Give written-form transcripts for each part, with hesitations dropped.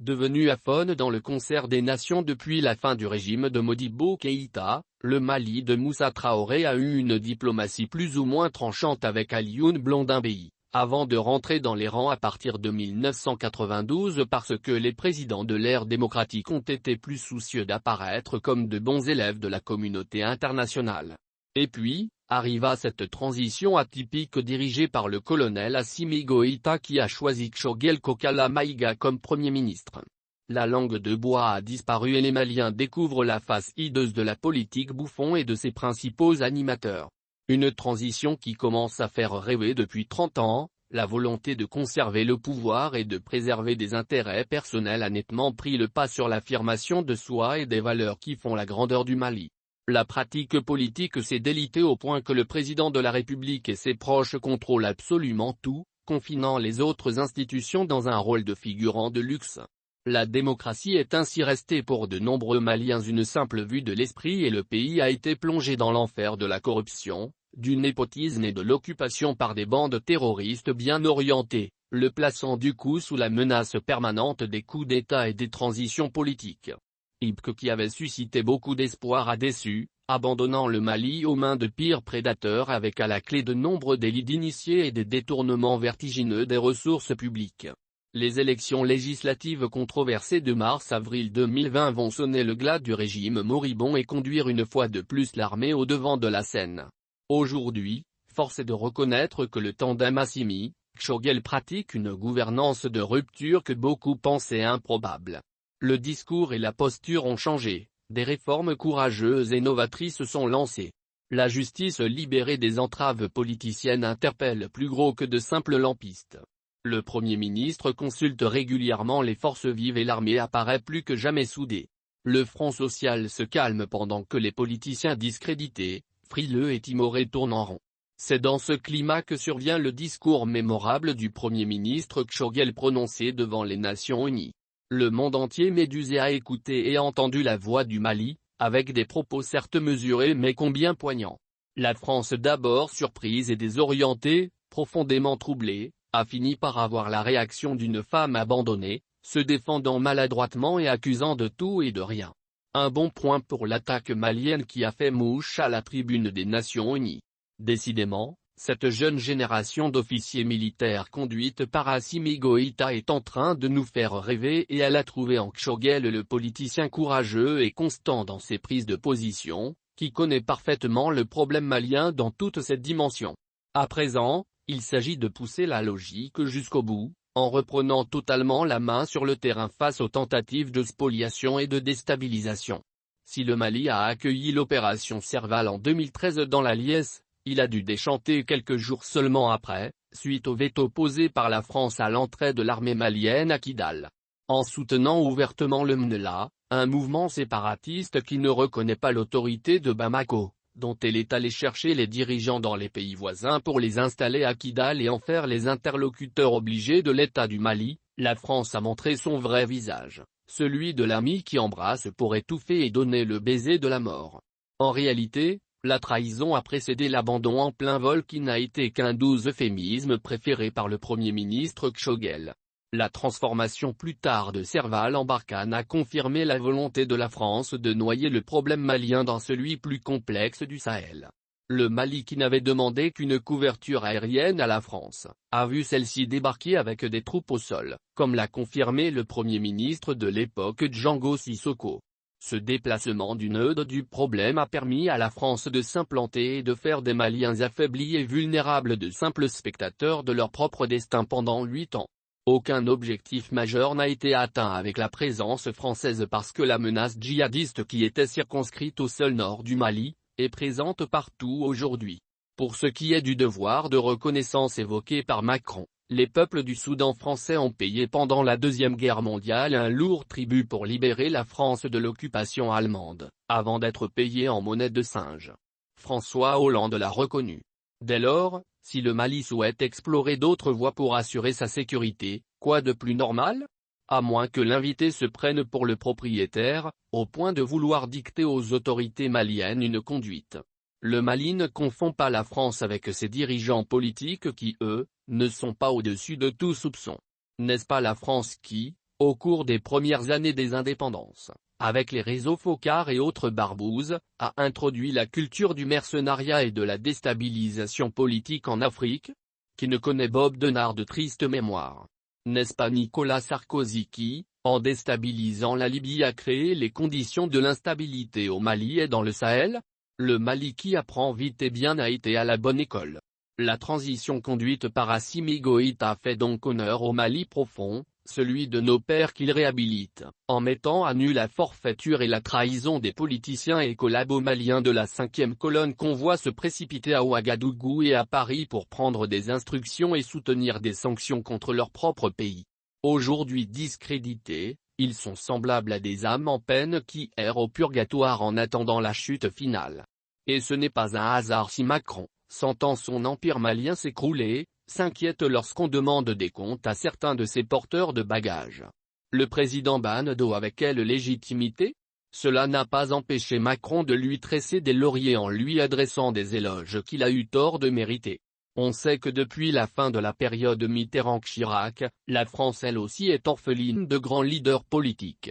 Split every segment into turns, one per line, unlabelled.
Devenu aphone dans le concert des nations depuis la fin du régime de Modibo Keïta, le Mali de Moussa Traoré a eu une diplomatie plus ou moins tranchante avec Alioune Blondin Bey, avant de rentrer dans les rangs à partir de 1992 parce que les présidents de l'ère démocratique ont été plus soucieux d'apparaître comme de bons élèves de la communauté internationale. Et puis, arriva cette transition atypique dirigée par le colonel Assimi Goïta qui a choisi Choguel Kokala Maïga comme Premier ministre. La langue de bois a disparu et les Maliens découvrent la face hideuse de la politique bouffon et de ses principaux animateurs. Une transition qui commence à faire rêver depuis 30 ans, la volonté de conserver le pouvoir et de préserver des intérêts personnels a nettement pris le pas sur l'affirmation de soi et des valeurs qui font la grandeur du Mali. La pratique politique s'est délitée au point que le président de la République et ses proches contrôlent absolument tout, confinant les autres institutions dans un rôle de figurant de luxe. La démocratie est ainsi restée pour de nombreux Maliens une simple vue de l'esprit et le pays a été plongé dans l'enfer de la corruption, du népotisme et de l'occupation par des bandes terroristes bien orientées, le plaçant du coup sous la menace permanente des coups d'État et des transitions politiques. Ibk qui avait suscité beaucoup d'espoir a déçu, abandonnant le Mali aux mains de pires prédateurs avec à la clé de nombreux délits d'initiés et des détournements vertigineux des ressources publiques. Les élections législatives controversées de mars-avril 2020 vont sonner le glas du régime moribond et conduire une fois de plus l'armée au devant de la scène. Aujourd'hui, force est de reconnaître que le tandem Assimi, Choguel pratique une gouvernance de rupture que beaucoup pensaient improbable. Le discours et la posture ont changé, des réformes courageuses et novatrices sont lancées. La justice libérée des entraves politiciennes interpelle plus gros que de simples lampistes. Le Premier ministre consulte régulièrement les forces vives et l'armée apparaît plus que jamais soudée. Le front social se calme pendant que les politiciens discrédités, frileux et timorés tournent en rond. C'est dans ce climat que survient le discours mémorable du Premier ministre Choguel prononcé devant les Nations Unies. Le monde entier médusé a écouté et entendu la voix du Mali, avec des propos certes mesurés mais combien poignants. La France d'abord surprise et désorientée, profondément troublée, a fini par avoir la réaction d'une femme abandonnée, se défendant maladroitement et accusant de tout et de rien. Un bon point pour l'attaque malienne qui a fait mouche à la tribune des Nations Unies. Décidément, cette jeune génération d'officiers militaires conduite par Assimi Goïta est en train de nous faire rêver et elle a trouvé en Choguel le politicien courageux et constant dans ses prises de position, qui connaît parfaitement le problème malien dans toutes ses dimensions. À présent, il s'agit de pousser la logique jusqu'au bout, en reprenant totalement la main sur le terrain face aux tentatives de spoliation et de déstabilisation. Si le Mali a accueilli l'opération Serval en 2013 dans la liesse, il a dû déchanter quelques jours seulement après, suite au veto posé par la France à l'entrée de l'armée malienne à Kidal. En soutenant ouvertement le MNLA, un mouvement séparatiste qui ne reconnaît pas l'autorité de Bamako, dont elle est allée chercher les dirigeants dans les pays voisins pour les installer à Kidal et en faire les interlocuteurs obligés de l'État du Mali, la France a montré son vrai visage, celui de l'ami qui embrasse pour étouffer et donner le baiser de la mort. En réalité, la trahison a précédé l'abandon en plein vol qui n'a été qu'un doux euphémisme préféré par le Premier ministre Choguel. La transformation plus tard de Serval en Barkhane a confirmé la volonté de la France de noyer le problème malien dans celui plus complexe du Sahel. Le Mali qui n'avait demandé qu'une couverture aérienne à la France, a vu celle-ci débarquer avec des troupes au sol, comme l'a confirmé le Premier ministre de l'époque Django Sissoko. Ce déplacement du nœud du problème a permis à la France de s'implanter et de faire des Maliens affaiblis et vulnérables de simples spectateurs de leur propre destin pendant 8 ans. Aucun objectif majeur n'a été atteint avec la présence française parce que la menace djihadiste qui était circonscrite au seul nord du Mali, est présente partout aujourd'hui. Pour ce qui est du devoir de reconnaissance évoqué par Macron, les peuples du Soudan français ont payé pendant la Deuxième Guerre mondiale un lourd tribut pour libérer la France de l'occupation allemande, avant d'être payés en monnaie de singe. François Hollande l'a reconnu. Dès lors, si le Mali souhaite explorer d'autres voies pour assurer sa sécurité, quoi de plus normal ? À moins que l'invité se prenne pour le propriétaire, au point de vouloir dicter aux autorités maliennes une conduite. Le Mali ne confond pas la France avec ses dirigeants politiques qui, eux, ne sont pas au-dessus de tout soupçon. N'est-ce pas la France qui, Au cours des premières années des indépendances, avec les réseaux Foccart et autres barbouzes, a introduit la culture du mercenariat et de la déstabilisation politique en Afrique, qui ne connaît Bob Denard de triste mémoire. N'est-ce pas Nicolas Sarkozy qui, en déstabilisant la Libye a créé les conditions de l'instabilité au Mali et dans le Sahel? Le Mali qui apprend vite et bien a été à la bonne école. La transition conduite par Assimi Goïta fait donc honneur au Mali profond, celui de nos pères qu'il réhabilite, en mettant à nu la forfaiture et la trahison des politiciens et collabos maliens de la 5e colonne qu'on voit se précipiter à Ouagadougou et à Paris pour prendre des instructions et soutenir des sanctions contre leur propre pays. Aujourd'hui discrédités, ils sont semblables à des âmes en peine qui errent au purgatoire en attendant la chute finale. Et ce n'est pas un hasard si Macron, sentant son empire malien s'écrouler, s'inquiète lorsqu'on demande des comptes à certains de ses porteurs de bagages. Le président Bannedo avec quelle légitimité? Cela n'a pas empêché Macron de lui tresser des lauriers en lui adressant des éloges qu'il a eu tort de mériter. On sait que depuis la fin de la période Mitterrand-Chirac, la France elle aussi est orpheline de grands leaders politiques.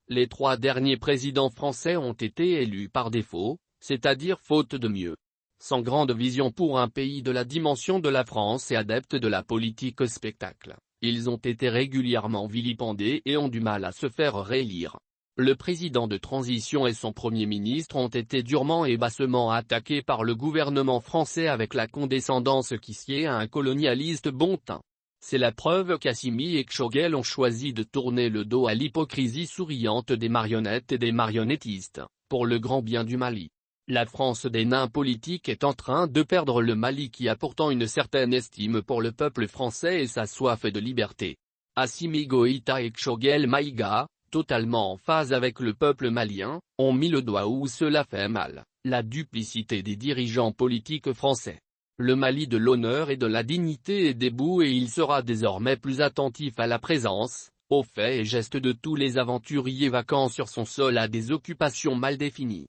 Les 3 derniers présidents français ont été élus par défaut, c'est-à-dire faute de mieux. Sans grande vision pour un pays de la dimension de la France et adeptes de la politique spectacle, ils ont été régulièrement vilipendés et ont du mal à se faire réélire. Le président de transition et son premier ministre ont été durement et bassement attaqués par le gouvernement français avec la condescendance qui sied à un colonialiste bon teint. C'est la preuve qu'Assimi et Choguel ont choisi de tourner le dos à l'hypocrisie souriante des marionnettes et des marionnettistes, pour le grand bien du Mali. La France des nains politiques est en train de perdre le Mali qui a pourtant une certaine estime pour le peuple français et sa soif de liberté. Assimi Goïta et Choguel Maïga, totalement en phase avec le peuple malien, ont mis le doigt où cela fait mal, la duplicité des dirigeants politiques français. Le Mali de l'honneur et de la dignité est debout et il sera désormais plus attentif à la présence, aux faits et gestes de tous les aventuriers vacants sur son sol à des occupations mal définies.